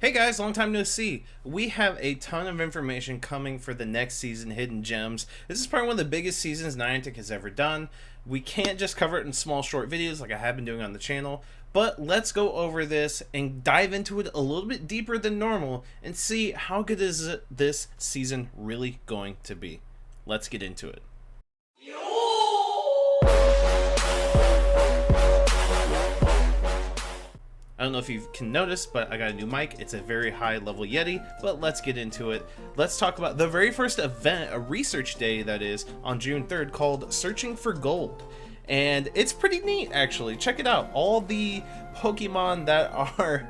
Hey guys, long time no see. We have a ton of information coming for the next season, Hidden Gems. This is probably one of the biggest seasons Niantic has ever done. We can't just cover it in small short videos like I have been doing on the channel, but let's go over this and dive into it a little bit deeper than normal and see how good is this season really going to be. Let's get into it. I don't know if you can notice, but I got a new mic. It's a very high level Yeti, but let's get into it. Let's talk about the very first event, a research day that is, on June 3rd called Searching for Gold. And it's pretty neat, actually. Check it out. All the Pokemon that are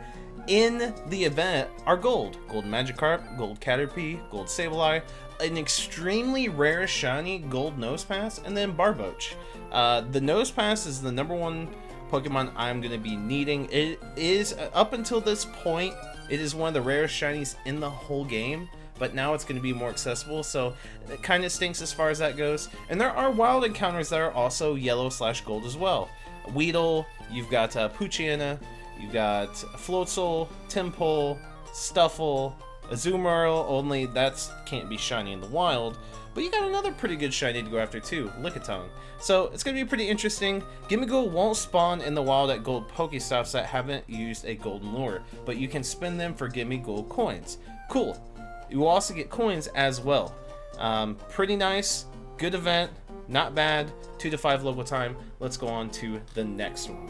in the event are gold. Gold Magikarp, Gold Caterpie, Gold Sableye, an extremely rare shiny Gold Nosepass, and then Barboach. The Nosepass is the #1 Pokemon I'm going to be needing. It is, up until this point, it is one of the rarest shinies in the whole game, but now it's going to be more accessible, so it kind of stinks as far as that goes. And there are wild encounters that are also yellow/gold as well. Weedle, you've got Poochyena, you've got Floatzel, Tympole, Stuffle, Azumarill, only that can't be shiny in the wild. But you got another pretty good shiny to go after too, Lickitung. So it's going to be pretty interesting. Gimmighoul won't spawn in the wild at gold Pokestops that haven't used a golden lure, but you can spend them for Gimmighoul coins. Cool. You will also get coins as well. Pretty nice, good event, not bad, 2 to 5 local time. Let's go on to the next one.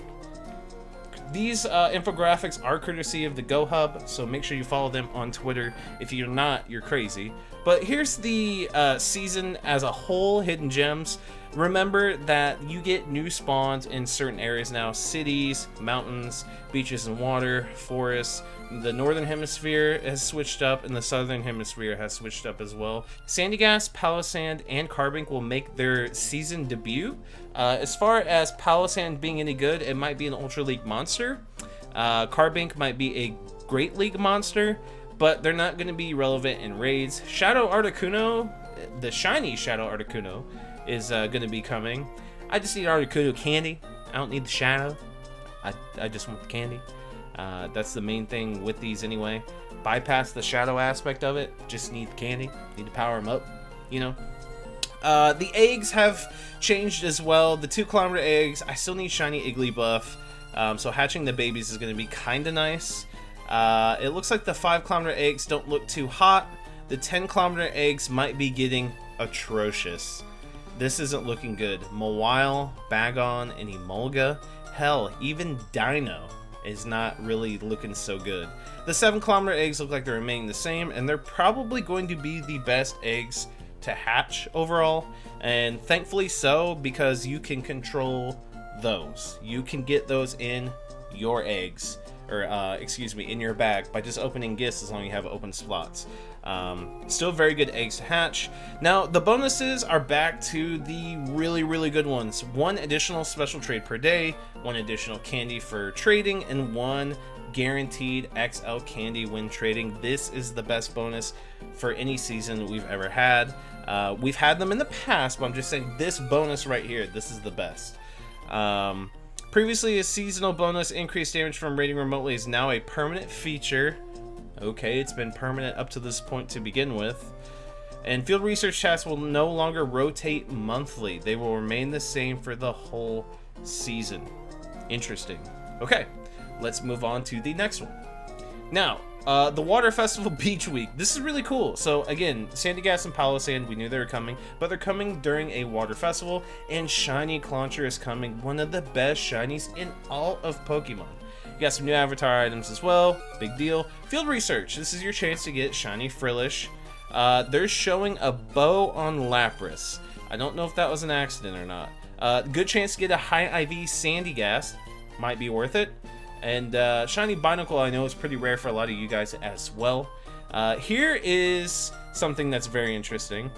These infographics are courtesy of the Go Hub, so make sure you follow them on Twitter. If you're not, you're crazy. But here's the season as a whole, Hidden Gems. Remember that you get new spawns in certain areas now. Cities, mountains, beaches and water, forests. The Northern Hemisphere has switched up, and the Southern Hemisphere has switched up as well. Sandygast, Palossand, and Carbink will make their season debut. As far as Palossand being any good, it might be an Ultra League monster. Carbink might be a Great League monster, but they're not going to be relevant in raids. Shadow Articuno, the shiny Shadow Articuno, is going to be coming. I just need Articuno candy. I don't need the shadow. I just want the candy. That's the main thing with these anyway. Bypass the shadow aspect of it. Just need the candy. Need to power them up, you know. The eggs have changed as well. The 2-kilometer eggs, I still need shiny Igglybuff. So hatching the babies is going to be kind of nice. It looks like the 5-kilometer eggs don't look too hot. The 10-kilometer eggs might be getting atrocious. This isn't looking good. Mawile, Bagon, and Emolga. Hell, even Dino is not really looking so good. The 7-kilometer eggs look like they're remaining the same, and they're probably going to be the best eggs to hatch overall. And thankfully so, because you can control those. You can get those in your eggs. Or, excuse me, in your bag by just opening gifts as long as you have open slots. Still very good eggs to hatch. Now, the bonuses are back to the really good ones. 1 additional special trade per day, 1 additional candy for trading, and 1 guaranteed XL candy when trading. This is the best bonus for any season we've ever had. We've had them in the past, but I'm just saying this bonus right here, this is the best. Previously, a seasonal bonus increased damage from raiding remotely is now a permanent feature. Okay, it's been permanent up to this point to begin with. And field research tasks will no longer rotate monthly. They will remain the same for the whole season. Interesting. Okay, let's move on to the next one. Now, the Water Festival Beach Week. This is really cool. So again, Sandygast and Palossand, we knew they were coming, but they're coming during a water festival, and Shiny Clauncher is coming, one of the best shinies in all of Pokemon. You got some new avatar items as well, big deal. Field research, this is your chance to get Shiny Frillish. They're showing a bow on Lapras. I don't know if that was an accident or not. Good chance to get a high IV Sandygast, might be worth it. And Shiny Binacle I know is pretty rare for a lot of you guys as well. Here is something that's very interesting.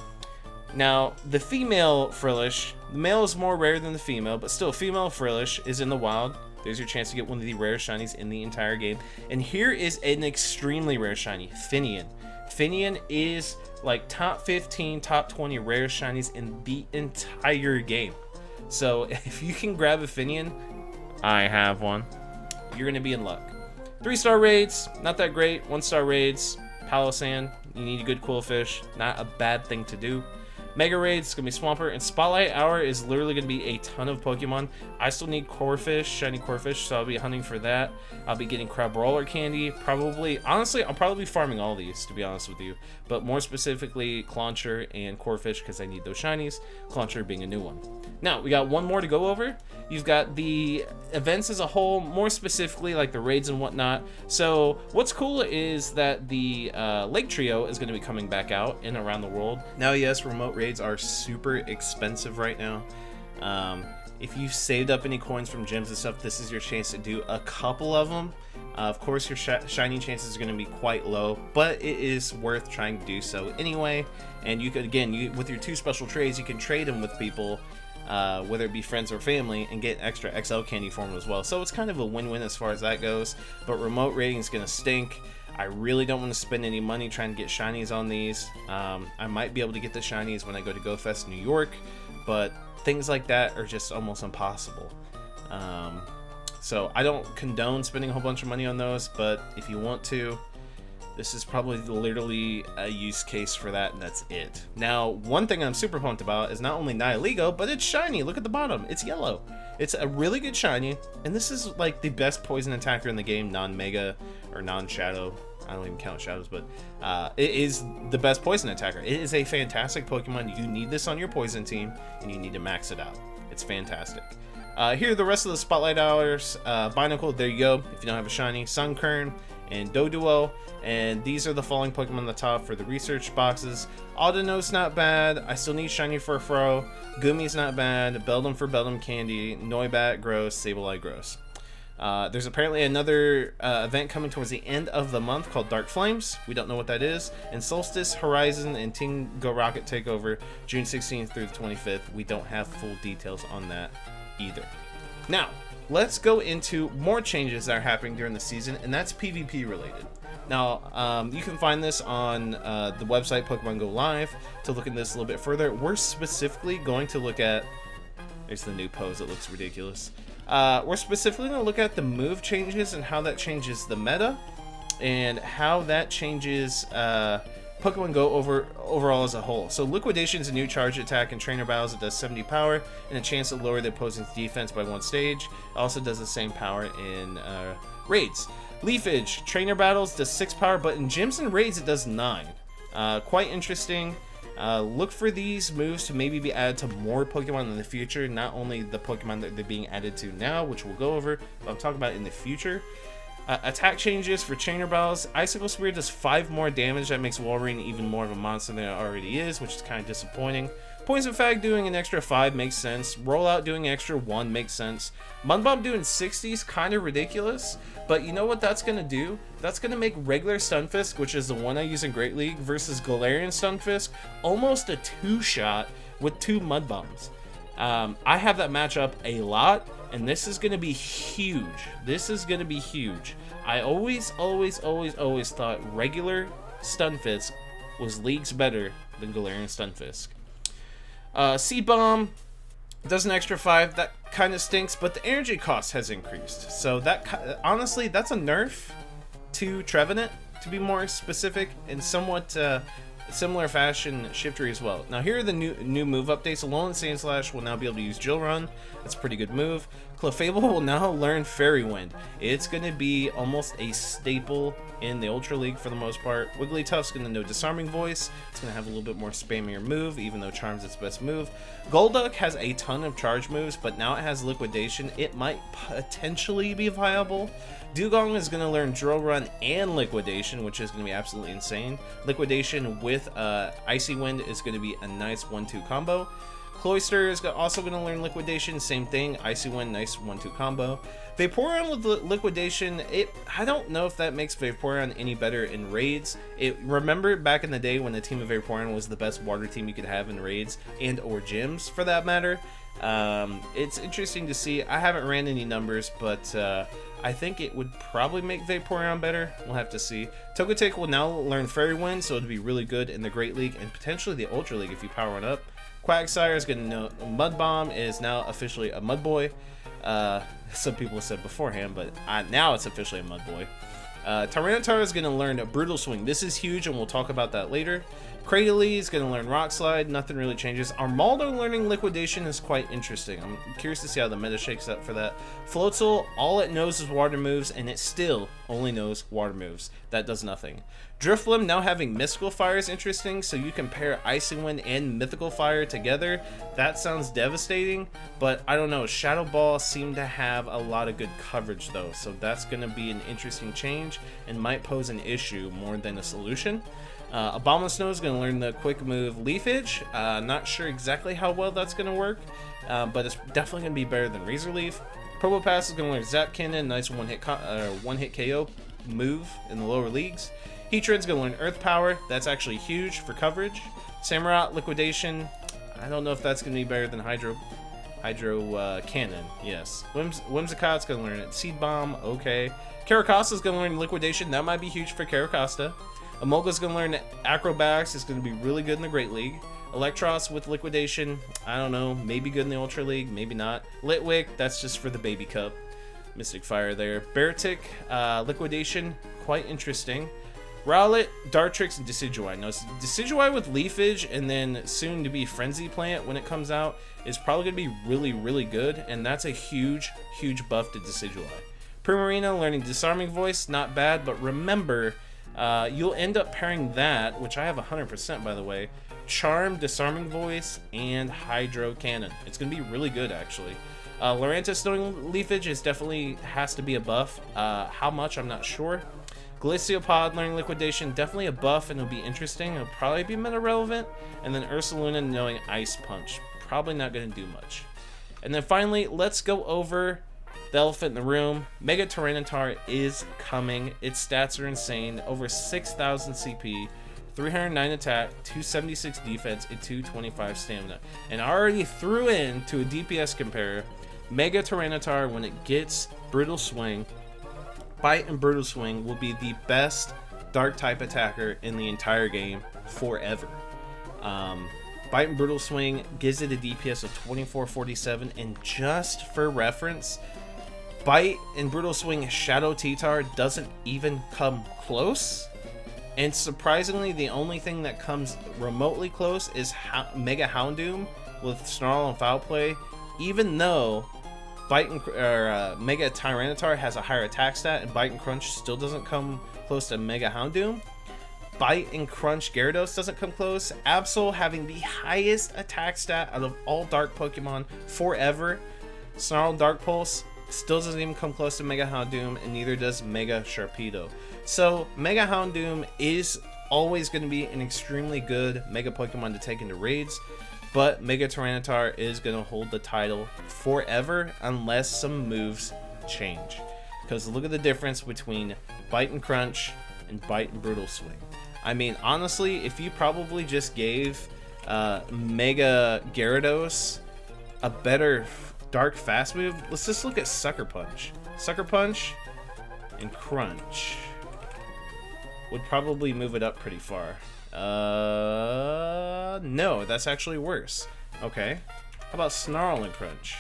Now, the female Frillish, the male is more rare than the female, but still, female Frillish is in the wild. There's your chance to get one of the rarest shinies in the entire game. And here is an extremely rare shiny, Finian. Finian is like top 15, top 20 rarest shinies in the entire game. So if you can grab a Finian, I have one, you're going to be in luck. 3-star raids, not that great. 1-star raids, Palossand, you need a good Quillfish, not a bad thing to do. Mega raids, gonna be Swampert, and Spotlight Hour is literally gonna be a ton of Pokemon. I still need Corphish, shiny Corphish, so I'll be hunting for that. I'll be getting Crabrawler candy, probably. Honestly, I'll probably be farming all these, to be honest with you. But more specifically, Clauncher and Corphish, because I need those shinies. Clauncher being a new one. Now, we got one more to go over. You've got the events as a whole, more specifically like the raids and whatnot. So what's cool is that the Lake Trio is going to be coming back out and around the world. Now, yes, remote raids are super expensive right now. If you've saved up any coins from gyms and stuff, this is your chance to do a couple of them. Of course, your shiny chances are going to be quite low, but it is worth trying to do so anyway. And you could, again, with your 2 special trades, you can trade them with people, whether it be friends or family, and get extra XL candy for them as well. So it's kind of a win-win as far as that goes. But remote raiding is going to stink. I really don't want to spend any money trying to get shinies on these. I might be able to get the shinies when I go to GoFest New York, but things like that are just almost impossible. So I don't condone spending a whole bunch of money on those, but if you want to, this is probably literally a use case for that, and that's it. Now, one thing I'm super pumped about is not only Nihilego, but it's shiny. Look at the bottom. It's yellow. It's a really good shiny, and this is like the best poison attacker in the game, non-mega or non-shadow. I don't even count shadows, but it is the best poison attacker. It is a fantastic Pokemon. You need this on your poison team, and you need to max it out. It's fantastic. Here are the rest of the Spotlight Hours. Binacle, there you go. If you don't have a shiny, Sunkern and Doduo, and these are the following Pokemon on the top for the research boxes. Audino's not bad. I still need shiny Furfrou. Gummy's not bad. Beldum for Beldum Candy. Noibat, gross. Sableye, gross. There's apparently another event coming towards the end of the month called Dark Flames. We don't know what that is. And Solstice, Horizon, and Team Go Rocket Takeover, June 16th through the 25th. We don't have full details on that either. Now, let's go into more changes that are happening during the season, and that's PvP related. Now, you can find this on the website Pokemon Go Live to look into this a little bit further. We're specifically going to look at... There's the new pose. It looks ridiculous. We're specifically going to look at the move changes and how that changes the meta and how that changes Pokemon Go overall as a whole. So Liquidation is a new charge attack in trainer battles. It does 70 power and a chance to lower the opposing's defense by 1 stage. It also does the same power in raids. Leafage, trainer battles does 6 power, but in gyms and raids it does 9. Quite interesting. Look for these moves to maybe be added to more Pokemon in the future, not only the Pokemon that they're being added to now, which we'll go over, but I'm talking about in the future. Attack changes for trainer battles. Icicle Spear does 5 more damage. That makes Wolverine even more of a monster than it already is, which is kind of disappointing. Poison Fag doing an extra 5 makes sense. Rollout doing an extra 1 makes sense. Mudbomb doing 60 is kind of ridiculous, but you know what that's going to do? That's going to make regular Stunfisk, which is the one I use in Great League, versus Galarian Stunfisk, almost a 2-shot with 2 Mudbombs. I have that matchup a lot, and this is going to be huge. This is going to be huge. I always thought regular Stunfisk was leagues better than Galarian Stunfisk. Seed Bomb does an extra 5. That kind of stinks, but the energy cost has increased. So that, honestly, that's a nerf to Trevenant, to be more specific, and somewhat similar fashion Shiftry as well. Now here are the new move updates. Alolan Sandslash will now be able to use Drill Run. That's a pretty good move. Clefable will now learn Fairy Wind. It's going to be almost a staple in the Ultra League for the most part. Wigglytuff's going to know Disarming Voice. It's going to have a little bit more spammier move, even though Charm's its best move. Golduck has a ton of charge moves, but now it has Liquidation. It might potentially be viable. Dugong is going to learn Drill Run and Liquidation, which is going to be absolutely insane. Liquidation with Icy Wind is going to be a nice 1-2 combo. Cloyster is also going to learn Liquidation, same thing, Icy Wind, nice 1-2 combo. Vaporeon with Liquidation, I don't know if that makes Vaporeon any better in raids. Remember back in the day when the team of Vaporeon was the best water team you could have in raids and or gyms for that matter. It's interesting to see. I haven't ran any numbers, but I think it would probably make Vaporeon better. We'll have to see. Togetic will now learn Fairy Wind, so it'll be really good in the Great League and potentially the Ultra League if you power it up. Quagsire is going to know Mud Bomb is now officially a Mud Boy. Some people said beforehand, but now it's officially a Mud Boy. Tyranitar is going to learn a Brutal Swing. This is huge, and we'll talk about that later. Cradily is going to learn Rock Slide. Nothing really changes. Armaldo learning Liquidation is quite interesting. I'm curious to see how the meta shakes up for that. Floatzel, all it knows is water moves, and it still only knows water moves. That does nothing. Drifblim now having Mystical Fire is interesting, so you can pair Icy Wind and Mythical Fire together. That sounds devastating, but I don't know. Shadow Ball seemed to have a lot of good coverage though, so that's going to be an interesting change and might pose an issue more than a solution. Abomasnow is going to learn the quick move Leafage. Not sure exactly how well that's going to work, but it's definitely going to be better than Razor Leaf. Probopass is going to learn Zap Cannon, nice one-hit KO move in the lower leagues. Heatran's going to learn Earth Power. That's actually huge for coverage. Samurott Liquidation. I don't know if that's going to be better than Hydro Cannon. Yes. Whimsicott's going to learn it. Seed Bomb. Okay. Caracosta's going to learn Liquidation. That might be huge for Caracosta. Emolga's going to learn Acrobatics. It's going to be really good in the Great League. Electros with Liquidation. I don't know. Maybe good in the Ultra League. Maybe not. Litwick. That's just for the Baby Cup. Mystic Fire there. Beartic. Liquidation. Quite interesting. Rowlet, Dartrix, and Decidueye. Now, Decidueye with Leafage and then soon to be Frenzy Plant when it comes out is probably going to be really, really good, and that's a huge, huge buff to Decidueye. Primarina learning Disarming Voice, not bad, but remember, you'll end up pairing that, which I have 100% by the way, Charm, Disarming Voice, and Hydro Cannon. It's going to be really good, actually. Lurantis knowing Leafage is definitely has to be a buff. How much, I'm not sure. Glaciopod learning Liquidation, definitely a buff, and it'll be interesting. It'll probably be meta relevant. And then Ursaluna knowing Ice Punch, probably not going to do much. And then finally, let's go over the elephant in the room. Mega Tyranitar is coming. Its stats are insane. Over 6,000 CP, 309 attack, 276 defense, and 225 stamina. And I already threw in to a DPS compare. Mega Tyranitar, when it gets Brutal Swing, Bite and Brutal Swing will be the best dark type attacker in the entire game forever. Bite and Brutal Swing gives it a DPS of 2447, and just for reference, Bite and Brutal Swing Shadow T-Tar doesn't even come close. And surprisingly, the only thing that comes remotely close is Mega Houndoom with Snarl and Foul Play, even though Bite and Mega Tyranitar has a higher attack stat, and Bite and Crunch still doesn't come close to Mega Houndoom. Bite and Crunch Gyarados doesn't come close. Absol having the highest attack stat out of all Dark Pokemon forever. Snarl Dark Pulse still doesn't even come close to Mega Houndoom, and neither does Mega Sharpedo. So Mega Houndoom is always going to be an extremely good Mega Pokemon to take into raids. But Mega Tyranitar is going to hold the title forever unless some moves change. Because look at the difference between Bite and Crunch and Bite and Brutal Swing. I mean, honestly, if you probably just gave Mega Gyarados a better dark fast move, let's just look at Sucker Punch. Sucker Punch and Crunch would probably move it up pretty far. No, that's actually worse. Okay. How about Snarl and Crunch?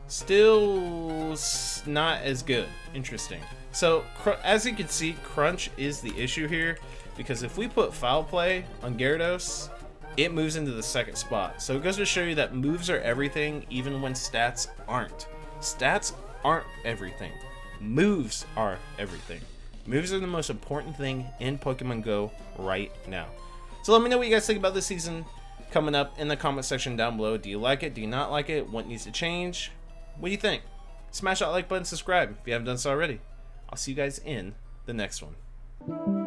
Still not as good. Interesting. So, as you can see, Crunch is the issue here, because if we put Foul Play on Gyarados, it moves into the second spot. So it goes to show you that moves are everything, even when stats aren't. Stats aren't everything. Moves are everything. Moves are the most important thing in Pokemon Go right now. So let me know what you guys think about this season coming up in the comment section down below. Do you like it? Do you not like it? What needs to change? What do you think? Smash that like button, subscribe if you haven't done so already. I'll see you guys in the next one.